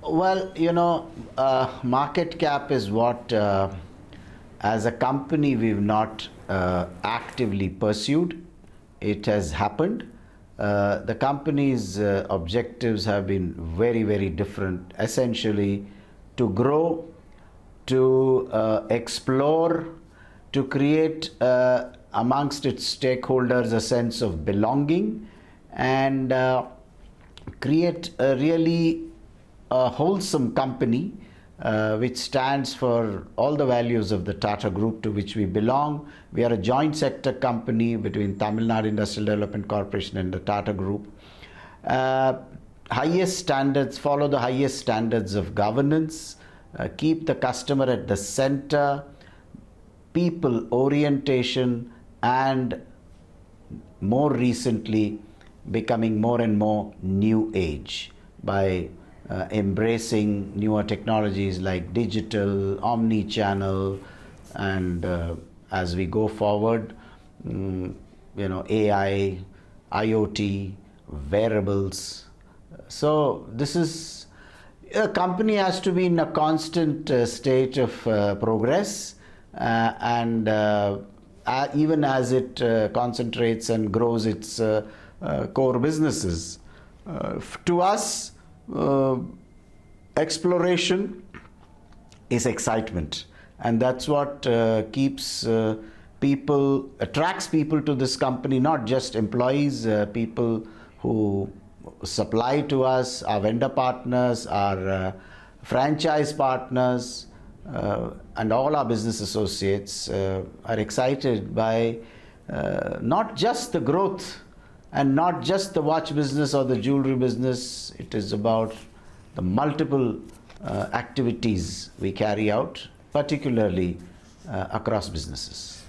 Well, market cap is what, as a company, we've not actively pursued. It has happened. The company's objectives have been very, very different. Essentially, to grow, to explore, to create amongst its stakeholders a sense of belonging, and create a really wholesome company which stands for all the values of the Tata Group to which we belong. We are a joint sector company between Tamil Nadu Industrial Development Corporation and the Tata Group. Highest standards, follow the highest standards of governance, keep the customer at the center, people orientation, and more recently becoming more and more new age by embracing newer technologies like digital, omni-channel, and as we go forward, AI, IoT, wearables. So this is, a company has to be in a constant state of progress, and even as it concentrates and grows its core businesses. To us, exploration is excitement, and that's what attracts people to this company, not just employees, people who supply to us, our vendor partners, our franchise partners, and all our business associates are excited by not just the growth and not just the watch business or the jewelry business. It is about the multiple activities we carry out, particularly across businesses.